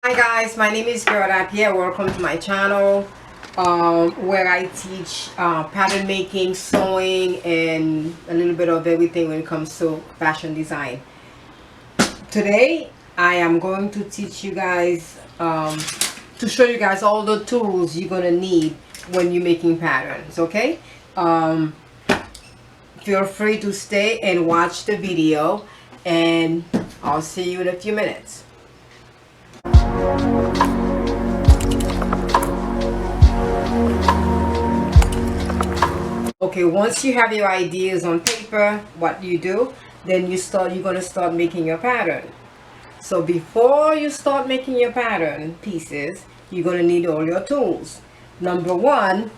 Hi guys, my name is Guerda. Pierre, welcome to my channel where I teach pattern making, sewing, and a little bit of everything when it comes to fashion design. Today I am going to teach you guys to show you guys all the tools you're gonna need when you're making patterns. Okay, feel free to stay and watch the video, and I'll see you in a few minutes. Okay, once you have your ideas on paper, what you do, then you're gonna start making your pattern. So before you start making your pattern pieces, you're gonna need all your tools. Number one,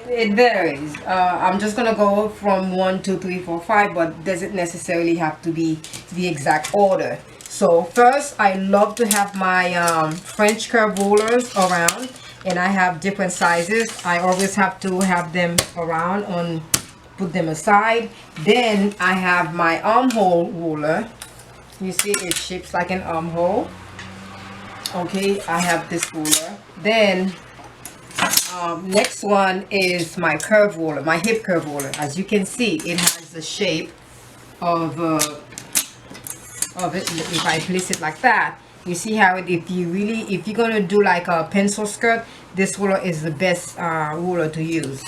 it varies. I'm just gonna go from 1, 2, 3, 4, 5, but doesn't necessarily have to be the exact order. So first, I love to have my French curve rulers around, and I have different sizes. I always have to have them around on, put them aside. Then I have my armhole ruler. You see, it shapes like an armhole. Okay, I have this ruler. Then next one is my curve ruler, my hip curve ruler. As you can see, it has the shape of it. If I place it like that, you see how it, if you're gonna do like a pencil skirt, this ruler is the best ruler to use,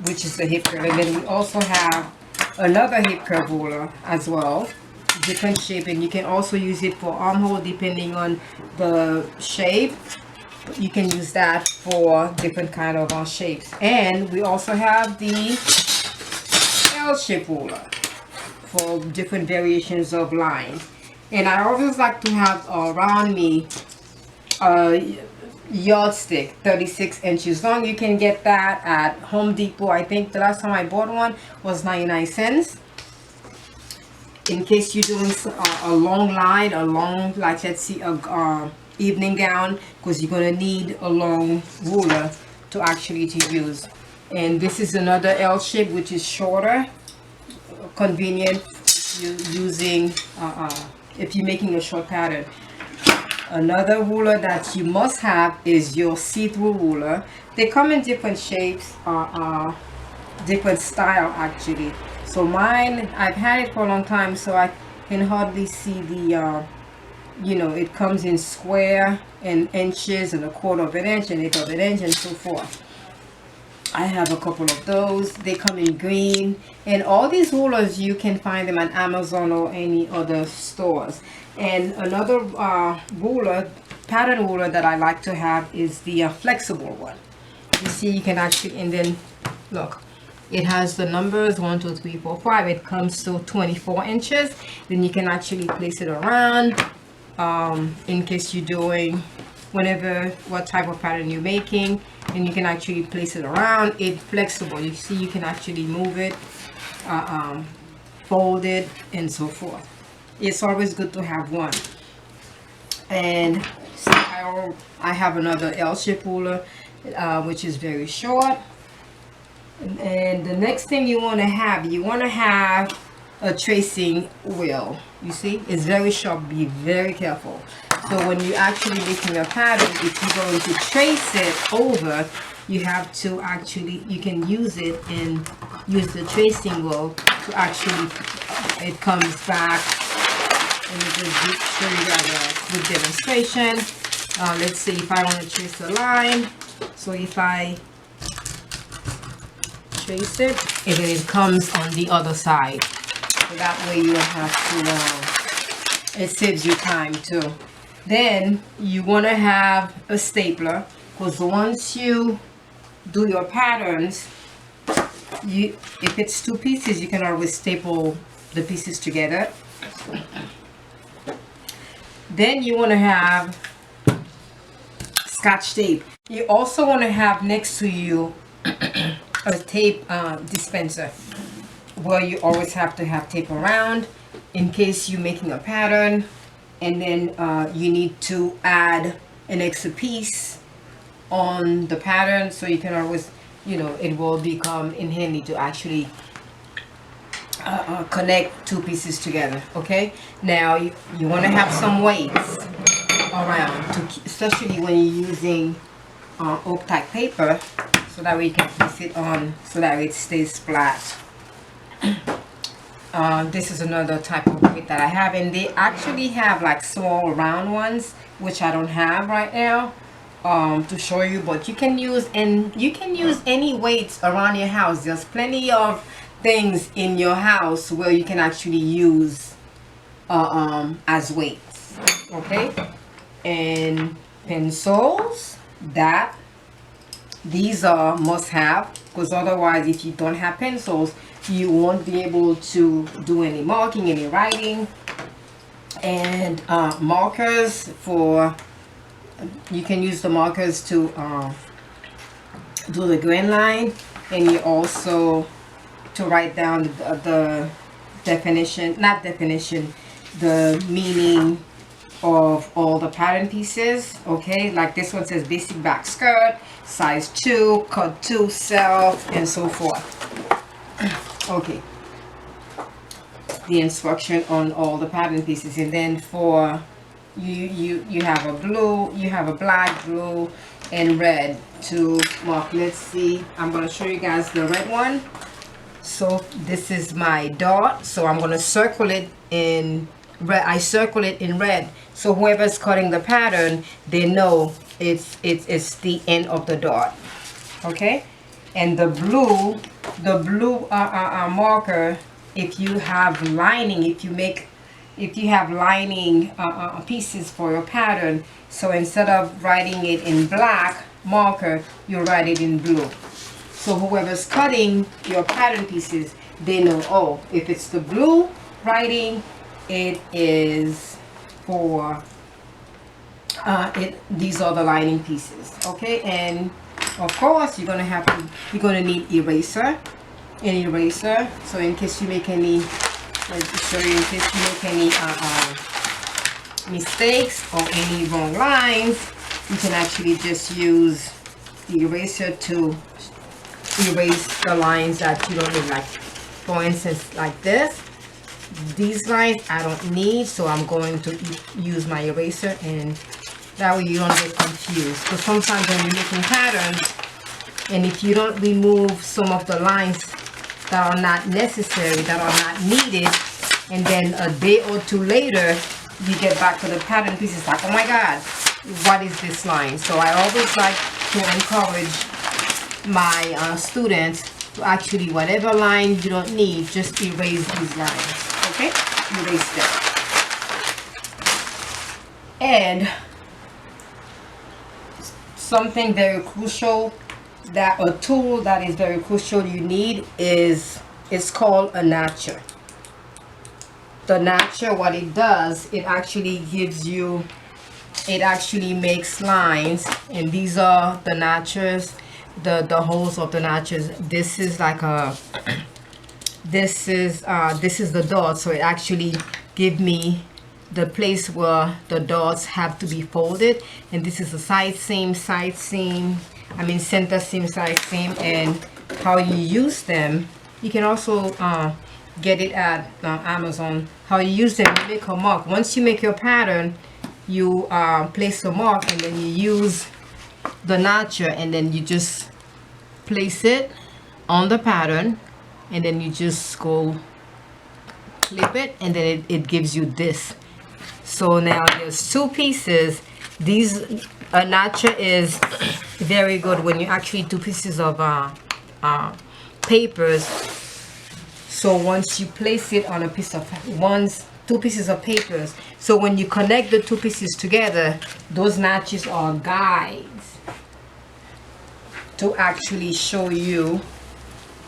which is the hip curve. And then we also have another hip curve ruler as well, different shape, and you can also use it for armhole depending on the shape. You can use that for different kind of shapes. And we also have the L-shape ruler for different variations of lines. And I always like to have around me a yardstick 36 inches long. You can get that at Home Depot. I think the last time I bought one was 99 cents. In case you're doing a long line, like let's see, a evening gown, because you're going to need a long ruler to actually to use. And this is another L shape, which is shorter, convenient if you're using if you're making a short pattern. Another ruler that you must have is your see-through ruler. They come in different shapes, different style actually. So mine, I've had it for a long time, so I can hardly see the you know, it comes in square and inches and 1/4 of an inch and 1/8 of an inch and so forth. I have a couple of those. They come in green, and all these rulers you can find them on Amazon or any other stores. And another ruler, pattern ruler that I like to have is the flexible one. You see, you can actually, and then look, it has the numbers 1, 2, 3, 4, 5. It comes to 24 inches. Then you can actually place it around in case you're doing what type of pattern you're making, and you can actually place it around. It's flexible. You see, you can actually move it, fold it, and so forth. It's always good to have one. And see, I have another L-shaped ruler, which is very short. And the next thing you want to have a tracing wheel. You see, it's very sharp. Be very careful. So when you're actually making a pattern, if you're going to trace it over, you have to actually, you can use it and use the tracing wheel to actually, it comes back. Let me just show you guys a good demonstration. Let's say if I want to trace a line. So if I trace it, and then it comes on the other side. So that way you don't have to, it saves you time too. Then you want to have a stapler, because once you do your patterns, if it's 2 pieces, you can always staple the pieces together. Then you want to have Scotch tape. You also want to have next to you a tape dispenser, where you always have to have tape around in case you're making a pattern, and then you need to add an extra piece on the pattern, so you can always, you know, it will become in handy to actually connect 2 pieces together. Okay, now you want to have some weights. All right. especially when you're using oak type paper, so that way you can place it on so that it stays flat. This is another type of plate that I have, and they actually have like small round ones, which I don't have right now to show you, but you can use any weights around your house. There's plenty of things in your house where you can actually use as weights. Okay, and pencils, that these are must have, because otherwise if you don't have pencils you won't be able to do any marking, any writing. And markers, for you can use the markers to do the grain line, and you also to write down the definition, not definition, the meaning of all the pattern pieces. Okay, like this one says basic back skirt, size 2, cut 2, self, and so forth. Okay, the instruction on all the pattern pieces. And then for you have a blue, you have a black, blue, and red to mark. Let's see, I'm going to show you guys the red one. So this is my dot, so I'm going to circle it in red. I circle it in red, so whoever's cutting the pattern, they know it's the end of the dot. Okay, and the blue marker, if you have lining, if you have lining pieces for your pattern, so instead of writing it in black marker, you write it in blue. So whoever's cutting your pattern pieces, they know, oh, if it's the blue writing, it is for these are the lining pieces. Okay, and of course you're gonna need eraser, an eraser. So in case you make any, let me show you, in case you make any mistakes or any wrong lines, you can actually just use the eraser to erase the lines that you don't need. Like for instance, like this, these lines I don't need, so I'm going to use my eraser, and that way you don't get confused. Because sometimes when you're making patterns, and if you don't remove some of the lines that are not necessary, that are not needed, and then a day or two later you get back to the pattern pieces like, oh my god, what is this line? So I always like to encourage my students to actually, whatever line you don't need, just erase these lines. Okay, erase them. And something very crucial, that a tool that is very crucial you need is, it's called a notcher. The notcher, what it does, it actually gives you, it actually makes lines, and these are the notchers, the holes of the notchers. This is like a this is the dot, so it actually give me the place where the dots have to be folded, and this is the side seam, I mean center seam, side seam. And how you use them, you can also get it at Amazon. How you use them, you make a mark. Once you make your pattern, you place a mark, and then you use the notcher, and then you just place it on the pattern, and then you just go clip it, and then it gives you this. So now there's two pieces. These a notcher is very good when you actually do pieces of papers. So once you place it on a piece of two pieces of papers, so when you connect the two pieces together, those notches are guides to actually show you,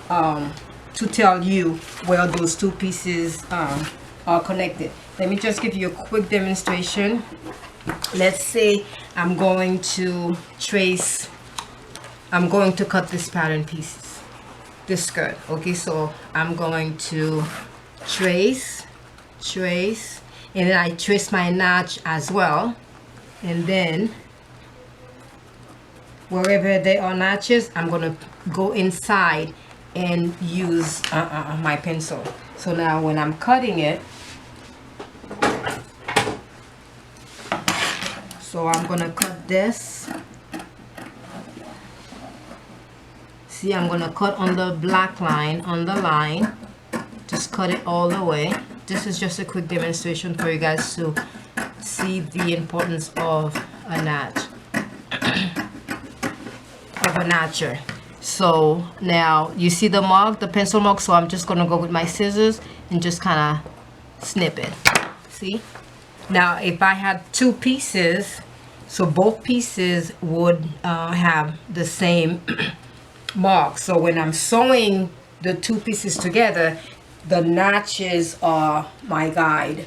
to tell you where those two pieces are connected. Let me just give you a quick demonstration. Let's say I'm going to cut this pattern pieces, this skirt. Okay, so I'm going to trace, and then I trace my notch as well, and then wherever there are notches, I'm gonna go inside and use my pencil. So now when I'm cutting it, So I'm gonna cut this. See, I'm gonna cut on the black line, on the line. Just cut it all the way. This is just a quick demonstration for you guys to see the importance of a notch. Of a notcher. So now you see the mark, the pencil mark, so I'm just gonna go with my scissors and just kind of snip it. See? Now if I had two pieces, so both pieces would have the same mark. So when I'm sewing the two pieces together, the notches are my guide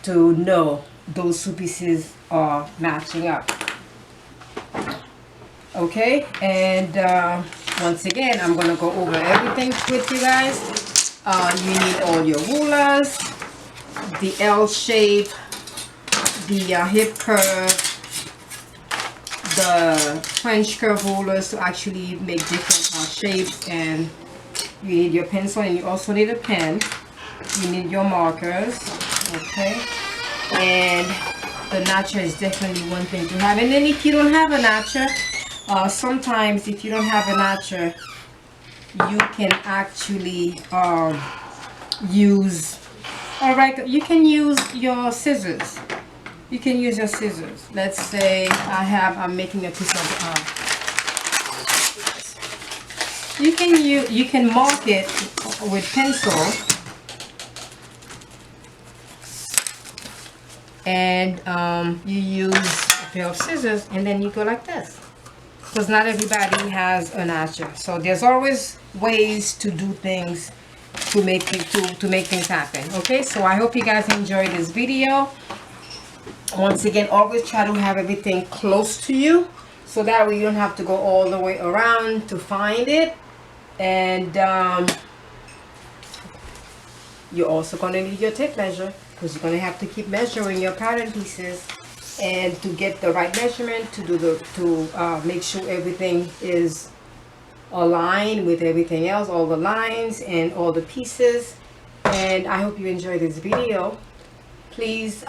to know those two pieces are matching up. Okay, and once again, I'm gonna go over everything with you guys. You need all your rulers, the L shape, the hip curve, the French curve rulers to actually make different shapes, and you need your pencil, and you also need a pen. You need your markers, okay, and the notcher is definitely one thing to have. And then if you don't have a notcher, sometimes if you don't have a notcher, you can actually use, you can use your scissors. You can use your scissors. Let's say I'm making a piece of you can mark it with pencil, and you use a pair of scissors, and then you go like this, because not everybody has a notcher. So there's always ways to do things to make it to make things happen. Okay, so I hope you guys enjoyed this video. Once again, always try to have everything close to you, so that way you don't have to go all the way around to find it. And you're also going to need your tape measure, because you're going to have to keep measuring your pattern pieces, and to get the right measurement to make sure everything is aligned with everything else, all the lines and all the pieces. And I hope you enjoyed this video. Please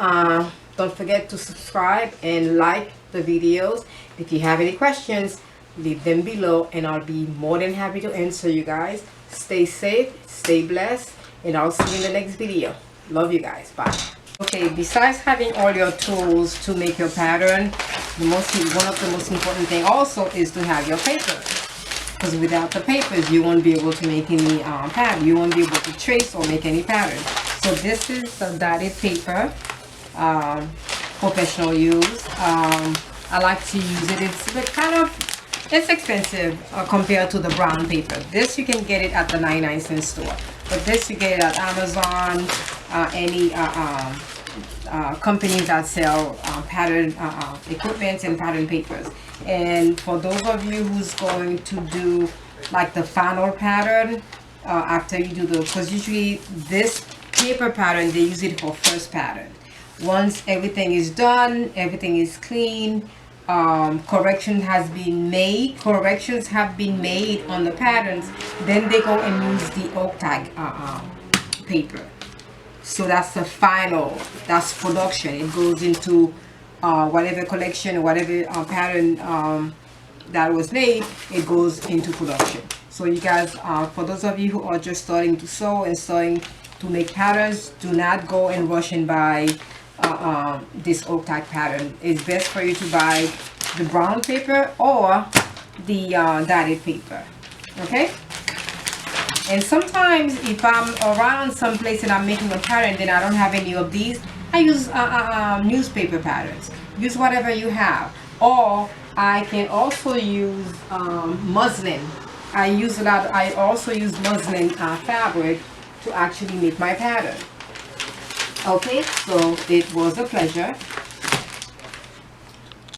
don't forget to subscribe and like the videos. If you have any questions, leave them below, and I'll be more than happy to answer you guys. Stay safe, stay blessed, and I'll see you in the next video. Love you guys. Bye. Okay, besides having all your tools to make your pattern, one of the most important thing also is to have your paper, because without the papers you won't be able to make any pattern. You won't be able to trace or make any pattern. So this is the dotted paper, professional use. I like to use it. It's expensive compared to the brown paper. This you can get it at the 99-cent store, but this you get it at Amazon, any companies that sell pattern equipment and pattern papers. And for those of you who's going to do like the final pattern after you do because usually this paper pattern, they use it for first pattern. Once everything is done, everything is clean, corrections have been made on the patterns, then they go and use the oak tag paper. So that's the final, that's production. It goes into whatever collection, whatever pattern that was made, it goes into production. So you guys, for those of you who are just starting to sew and starting to make patterns, do not go and rush and buy this oak tag pattern. It's best for you to buy the brown paper or the dotted paper. Okay. And sometimes if I'm around someplace and I'm making a pattern, then I don't have any of these, I use newspaper patterns. Use whatever you have. Or I can also use muslin. I also use muslin fabric to actually make my pattern. Okay, so it was a pleasure.